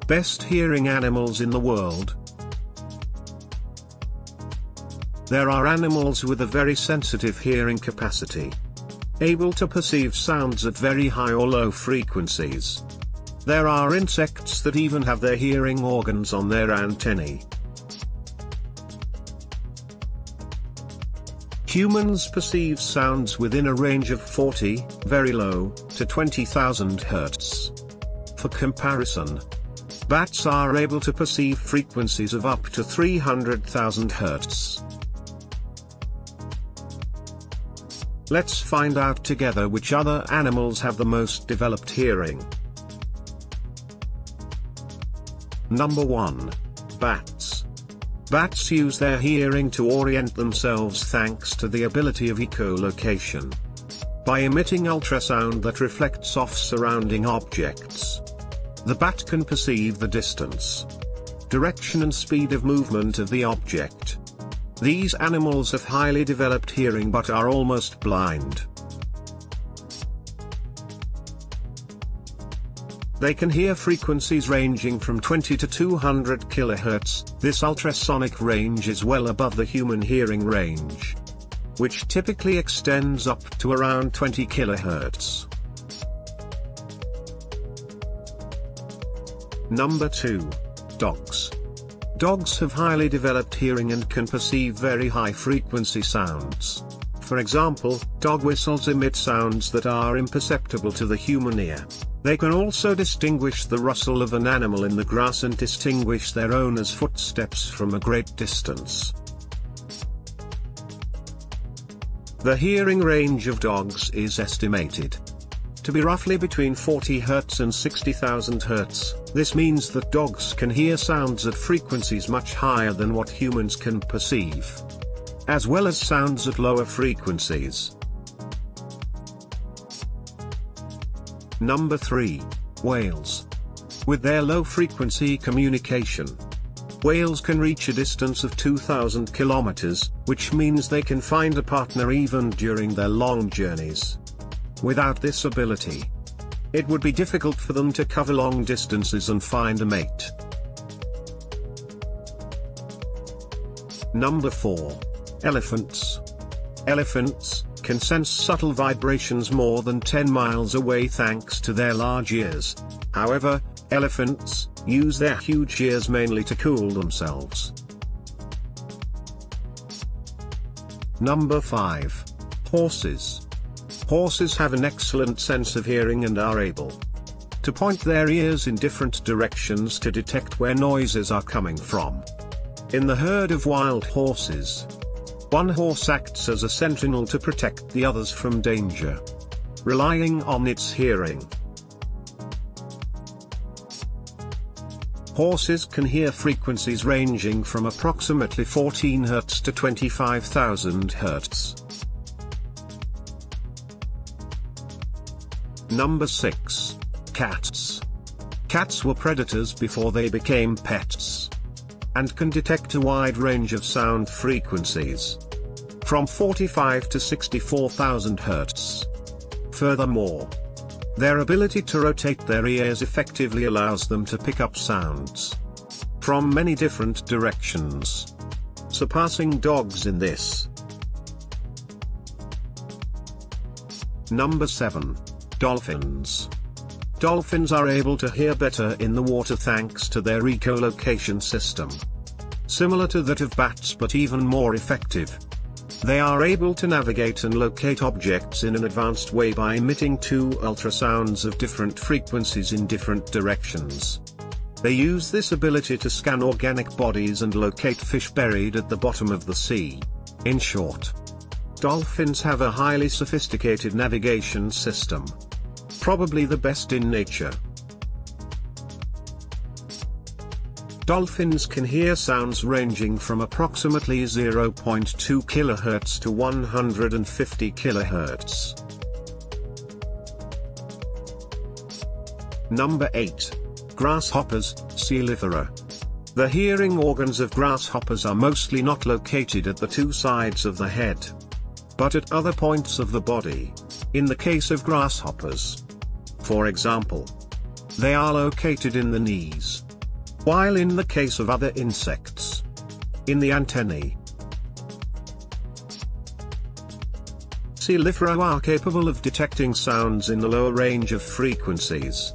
Best hearing animals in the world. There are animals with a very sensitive hearing capacity, able to perceive sounds at very high or low frequencies. There are insects that even have their hearing organs on their antennae. Humans perceive sounds within a range of 40, very low, to 20,000 Hz. For comparison, bats are able to perceive frequencies of up to 300,000 Hz. Let's find out together which other animals have the most developed hearing. Number 1. Bats. Bats use their hearing to orient themselves thanks to the ability of echolocation. By emitting ultrasound that reflects off surrounding objects, the bat can perceive the distance, direction and speed of movement of the object. These animals have highly developed hearing but are almost blind. They can hear frequencies ranging from 20 to 200 kHz. This ultrasonic range is well above the human hearing range, which typically extends up to around 20 kHz. Number 2. Dogs. Dogs have highly developed hearing and can perceive very high-frequency sounds. For example, dog whistles emit sounds that are imperceptible to the human ear. They can also distinguish the rustle of an animal in the grass and distinguish their owner's footsteps from a great distance. The hearing range of dogs is estimated to be roughly between 40 Hz and 60,000 Hz. This means that dogs can hear sounds at frequencies much higher than what humans can perceive, as well as sounds at lower frequencies. Number 3. Whales. With their low-frequency communication, whales can reach a distance of 2,000 kilometers, which means they can find a partner even during their long journeys. Without this ability, it would be difficult for them to cover long distances and find a mate. Number 4. Elephants. Elephants can sense subtle vibrations more than 10 miles away thanks to their large ears. However, elephants use their huge ears mainly to cool themselves. Number 5. Horses. Horses have an excellent sense of hearing and are able to point their ears in different directions to detect where noises are coming from. In the herd of wild horses, one horse acts as a sentinel to protect the others from danger, relying on its hearing. Horses can hear frequencies ranging from approximately 14 Hz to 25,000 Hz. Number 6. Cats. Cats were predators before they became pets, and can detect a wide range of sound frequencies, from 45 to 64,000 Hz. Furthermore, their ability to rotate their ears effectively allows them to pick up sounds from many different directions, surpassing dogs in this. Number 7. Dolphins. Dolphins are able to hear better in the water thanks to their echolocation system, similar to that of bats but even more effective. They are able to navigate and locate objects in an advanced way by emitting two ultrasounds of different frequencies in different directions. They use this ability to scan organic bodies and locate fish buried at the bottom of the sea. In short, dolphins have a highly sophisticated navigation system, probably the best in nature. Dolphins can hear sounds ranging from approximately 0.2 kHz to 150 kHz. Number 8. Grasshoppers, Coelifera. The hearing organs of grasshoppers are mostly not located at the two sides of the head, but at other points of the body, in the case of grasshoppers. For example, They are located in the knees. While in the case of other insects, in the antennae. Coelifera are capable of detecting sounds in the lower range of frequencies.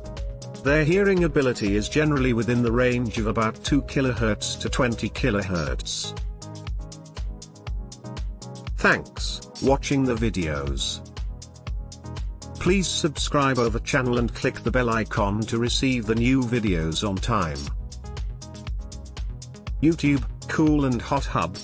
Their hearing ability is generally within the range of about 2 kHz to 20 kHz. Thanks for watching the videos. Please subscribe our channel and click the bell icon to receive the new videos on time. YouTube, Kool&hothub.